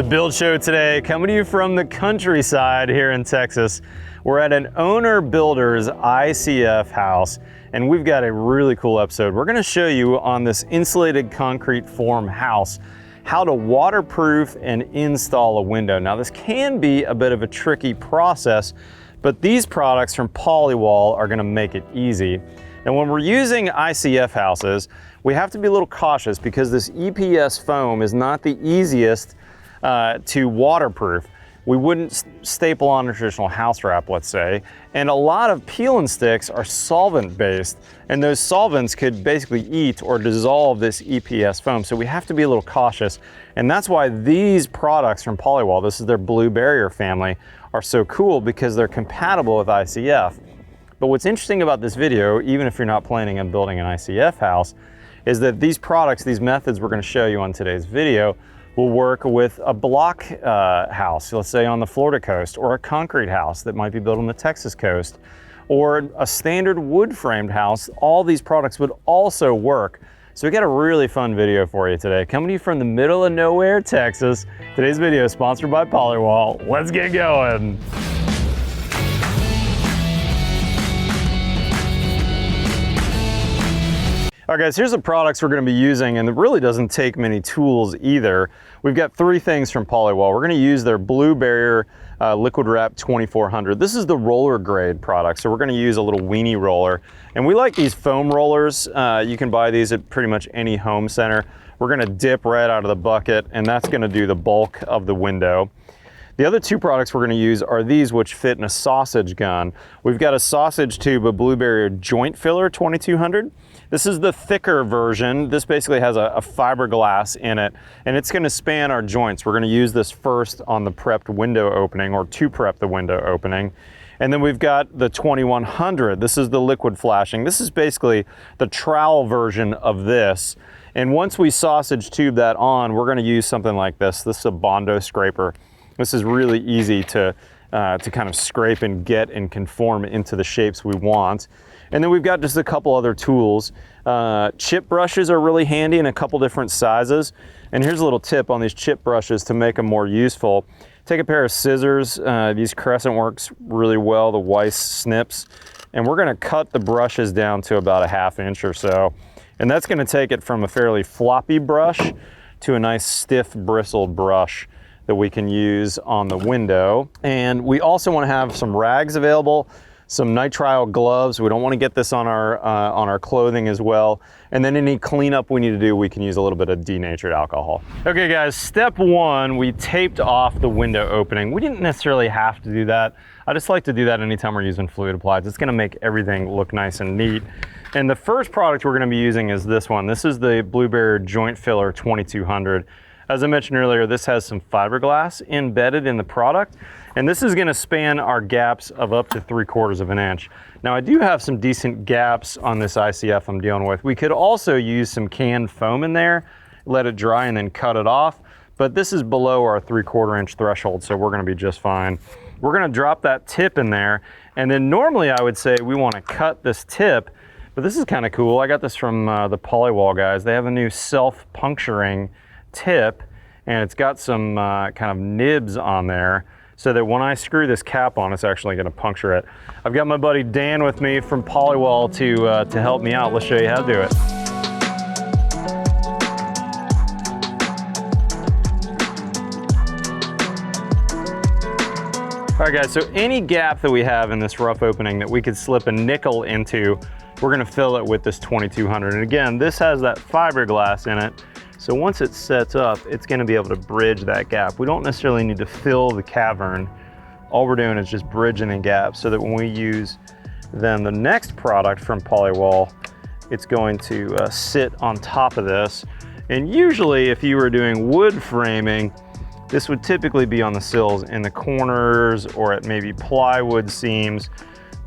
build show today, coming to you from the countryside here in Texas. We're at an owner builder's ICF house, and we've got a really cool episode. We're gonna show you on this insulated concrete form house how to waterproof and install a window. Now this can be a bit of a tricky process, but these products from Polywall are gonna make it easy. And when we're using ICF houses, we have to be a little cautious because this EPS foam is not the easiest to waterproof. We wouldn't staple on a traditional house wrap, let's say, and a lot of peel and sticks are solvent based, and those solvents could basically eat or dissolve this EPS foam, so we have to be a little cautious. And that's why these products from Polywall, this is their blue barrier family, are so cool because they're compatible with ICF. But what's interesting about this video, even if you're not planning on building an ICF house, is that these products, these methods we're going to show you on today's video, will work with a block house, let's say on the Florida coast, or a concrete house that might be built on the Texas coast, or a standard wood framed house. All these products would also work. So we got a really fun video for you today, coming to you from the middle of nowhere, Texas. Today's video is sponsored by Polywall. Let's get going. All right guys, here's the products we're going to be using, and it really doesn't take many tools either. We've got three things from Polywall. We're going to use their Blue Barrier Liquid Wrap 2400. This is the roller grade product, so we're going to use a little weenie roller. And we like these foam rollers. You can buy these at pretty much any home center. We're going to dip right out of the bucket, and that's going to do the bulk of the window. The other two products we're going to use are these, which fit in a sausage gun. We've got a sausage tube of Blue Barrier Joint Filler 2200. This is the thicker version. This basically has a fiberglass in it, and it's going to span our joints. We're going to use this first on the prepped window opening, or to prep the window opening. And then we've got the 2100. This is the liquid flashing. This is basically the trowel version of this. And once we sausage tube that on, we're going to use something like this. This is a Bondo scraper. This is really easy to kind of scrape and get and conform into the shapes we want. And then we've got just a couple other tools. Chip brushes are really handy in a couple different sizes. And here's a little tip on these chip brushes to make them more useful. Take a pair of scissors. These Crescent works really well, the Weiss snips. And we're gonna cut the brushes down to about a ½ inch or so. And that's gonna take it from a fairly floppy brush to a nice stiff bristled brush that we can use on the window. And we also want to have some rags available, some nitrile gloves. We don't want to get this on our clothing as well. And then any cleanup we need to do, we can use a little bit of denatured alcohol. Okay guys, step one, we taped off the window opening. We didn't necessarily have to do that. I just like to do that anytime we're using fluid applied. It's going to make everything look nice and neat. And the first product we're going to be using is this one. This is the Blue Barrier Joint Filler 2200. As I mentioned earlier, this has some fiberglass embedded in the product, and this is going to span our gaps of up to 3/4 of an inch. Now I do have some decent gaps on this ICF I'm dealing with. We could also use some canned foam in there, let it dry and then cut it off, but this is below our 3/4 inch threshold, so we're going to be just fine. We're going to drop that tip in there, and then normally I would say we want to cut this tip, but this is kind of cool. I got this from the Polywall guys. They have a new self-puncturing tip, and it's got some kind of nibs on there so that when I screw this cap on, it's actually going to puncture it. I've got my buddy Dan with me from Polywall to help me out. Let's show you how to do it. All right guys, so any gap that we have in this rough opening that we could slip a nickel into, we're going to fill it with this 2200. And again, this has that fiberglass in it. So once it sets up, it's going to be able to bridge that gap. We don't necessarily need to fill the cavern. All we're doing is just bridging the gap so that when we use then the next product from Polywall, it's going to sit on top of this. And usually if you were doing wood framing, this would typically be on the sills in the corners or at maybe plywood seams.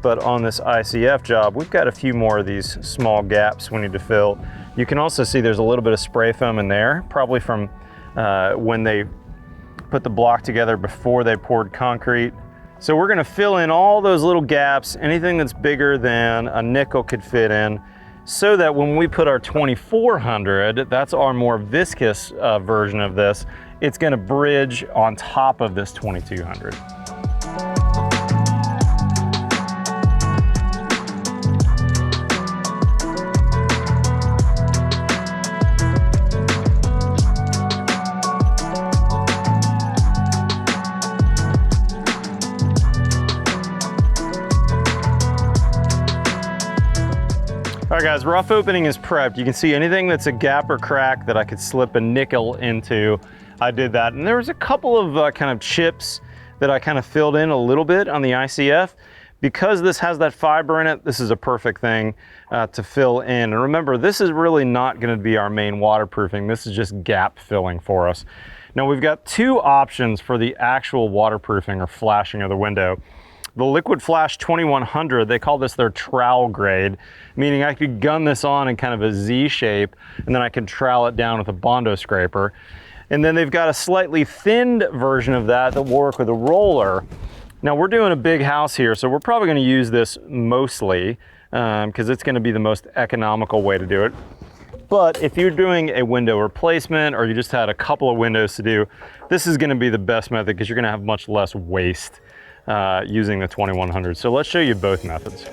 But on this ICF job, we've got a few more of these small gaps we need to fill. You can also see there's a little bit of spray foam in there, probably from when they put the block together before they poured concrete. So we're gonna fill in all those little gaps, anything that's bigger than a nickel could fit in, so that when we put our 2400, that's our more viscous version of this, it's gonna bridge on top of this 2200. All right guys, rough opening is prepped. You can see anything that's a gap or crack that I could slip a nickel into, I did that. And there was a couple of kind of chips that I kind of filled in a little bit on the ICF. Because this has that fiber in it, this is a perfect thing to fill in. And remember, this is really not gonna be our main waterproofing. This is just gap filling for us. Now we've got two options for the actual waterproofing or flashing of the window. The Liquid Flash 2100, they call this their trowel grade, meaning I could gun this on in kind of a Z shape, and then I can trowel it down with a Bondo scraper. And then they've got a slightly thinned version of that that will work with a roller. Now we're doing a big house here, so we're probably gonna use this mostly, because it's gonna be the most economical way to do it. But if you're doing a window replacement or you just had a couple of windows to do, this is gonna be the best method because you're gonna have much less waste using the 2100. So let's show you both methods.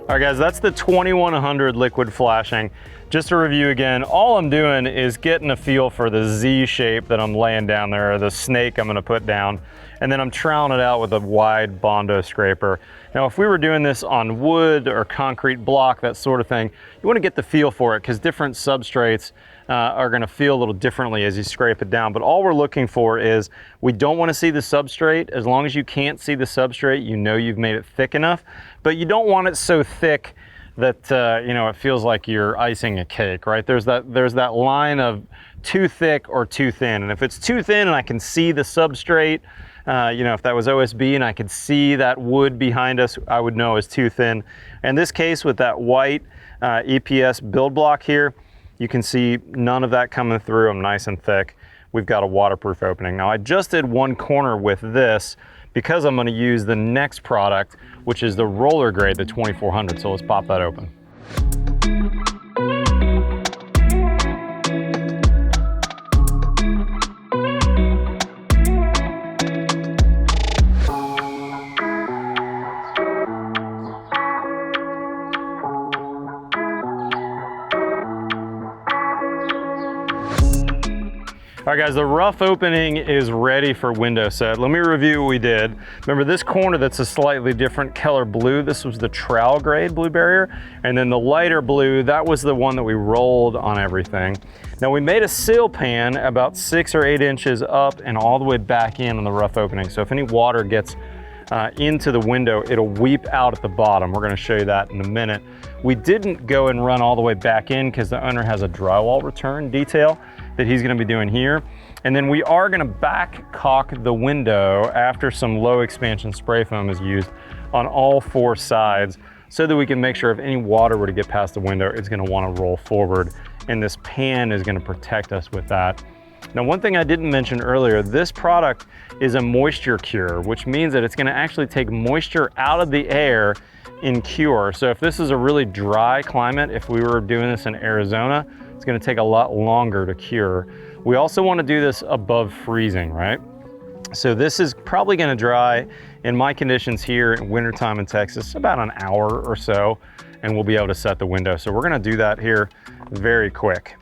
All right guys, that's the 2100 liquid flashing. Just to review again, all I'm doing is getting a feel for the Z shape that I'm laying down there, or the snake I'm gonna put down, and then I'm troweling it out with a wide Bondo scraper. Now, if we were doing this on wood or concrete block, that sort of thing, you wanna get the feel for it because different substrates are gonna feel a little differently as you scrape it down. But all we're looking for is, we don't wanna see the substrate. As long as you can't see the substrate, you know you've made it thick enough, but you don't want it so thick that you know, it feels like you're icing a cake, right? There's that line of too thick or too thin. And if it's too thin and I can see the substrate, you know, if that was OSB and I could see that wood behind us, I would know it's too thin. In this case, with that white EPS build block here, you can see none of that coming through. I'm nice and thick. We've got a waterproof opening. Now I just did one corner with this because I'm gonna use the next product, which is the roller grade, the 2400. So let's pop that open. All right guys, the rough opening is ready for window set. Let me review what we did. Remember this corner that's a slightly different color blue, this was the trowel grade blue barrier, and then the lighter blue, that was the one that we rolled on everything. Now we made a sill pan about 6 or 8 inches up and all the way back in on the rough opening. So if any water gets into the window, it'll weep out at the bottom. We're gonna show you that in a minute. We didn't go and run all the way back in because the owner has a drywall return detail that he's gonna be doing here. And then we are gonna back caulk the window after some low expansion spray foam is used on all 4 sides so that we can make sure if any water were to get past the window, it's gonna wanna roll forward. And this pan is gonna protect us with that. Now, one thing I didn't mention earlier, this product is a moisture cure, which means that it's gonna actually take moisture out of the air in cure. So if this is a really dry climate, if we were doing this in Arizona, it's gonna take a lot longer to cure. We also wanna do this above freezing, right? So this is probably gonna dry in my conditions here in wintertime in Texas, about an hour or so, and we'll be able to set the window. So we're gonna do that here very quick.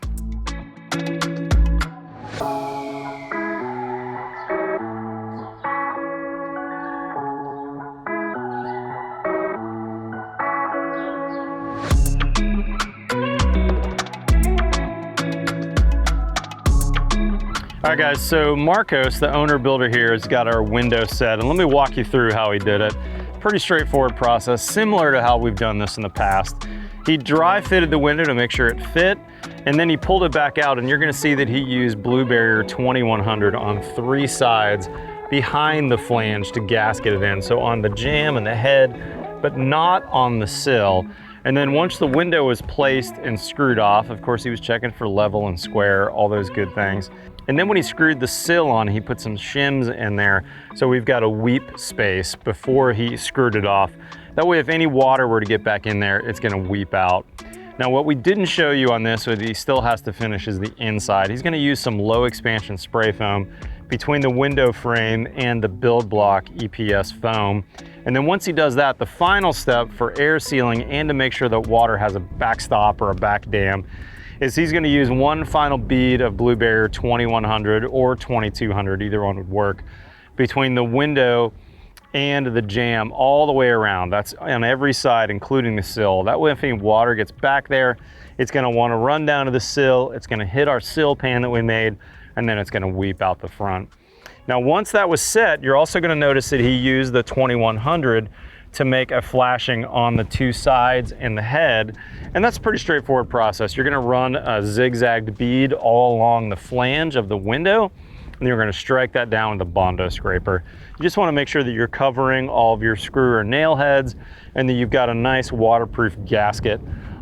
All right guys, so Marcos, the owner builder here, has got our window set, and let me walk you through how he did it. Pretty straightforward process, similar to how we've done this in the past. He dry fitted the window to make sure it fit, and then he pulled it back out, and you're gonna see that he used Blue Barrier 2100 on 3 sides behind the flange to gasket it in. So on the jamb and the head, but not on the sill. And then once the window was placed and screwed off, of course he was checking for level and square, all those good things. And then when he screwed the sill on, he put some shims in there. So we've got a weep space before he screwed it off. That way if any water were to get back in there, it's gonna weep out. Now what we didn't show you on this, but he still has to finish, is the inside. He's gonna use some low expansion spray foam between the window frame and the build block EPS foam. And then once he does that, the final step for air sealing and to make sure that water has a backstop or a back dam is he's gonna use one final bead of Blue Barrier 2100 or 2200, either one would work, between the window and the jamb all the way around. That's on every side, including the sill. That way if any water gets back there, it's gonna wanna run down to the sill, it's gonna hit our sill pan that we made, and then it's gonna weep out the front. Now once that was set, you're also gonna notice that he used the 2100 to make a flashing on the two sides and the head. And that's a pretty straightforward process. You're gonna run a zigzagged bead all along the flange of the window, and you're gonna strike that down with a Bondo scraper. You just wanna make sure that you're covering all of your screw or nail heads and that you've got a nice waterproof gasket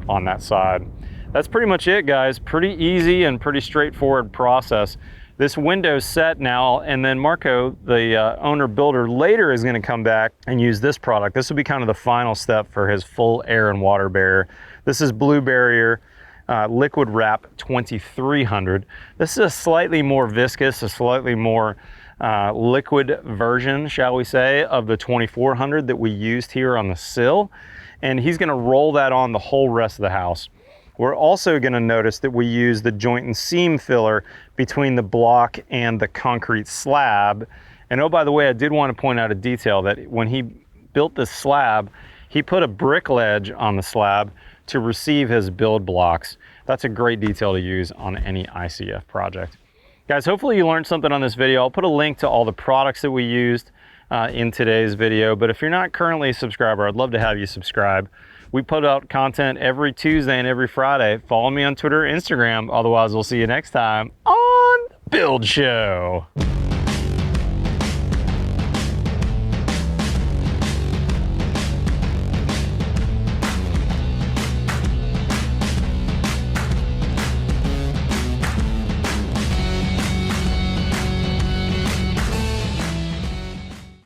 on that side. That's pretty much it, guys. Pretty easy and pretty straightforward process. This window's set now, and then Marco, the owner builder, later is gonna come back and use this product. This will be kind of the final step for his full air and water barrier. This is Blue Barrier Liquid Wrap 2300. This is a slightly more viscous, a slightly more liquid version, shall we say, of the 2400 that we used here on the sill. And he's gonna roll that on the whole rest of the house. We're also gonna notice that we use the joint and seam filler between the block and the concrete slab. And oh, by the way, I did want to point out a detail that when he built this slab, he put a brick ledge on the slab to receive his build blocks. That's a great detail to use on any ICF project. Guys, hopefully you learned something on this video. I'll put a link to all the products that we used in today's video, but if you're not currently a subscriber, I'd love to have you subscribe. We put out content every Tuesday and every Friday. Follow me on Twitter, Instagram. Otherwise, we'll see you next time on Build Show.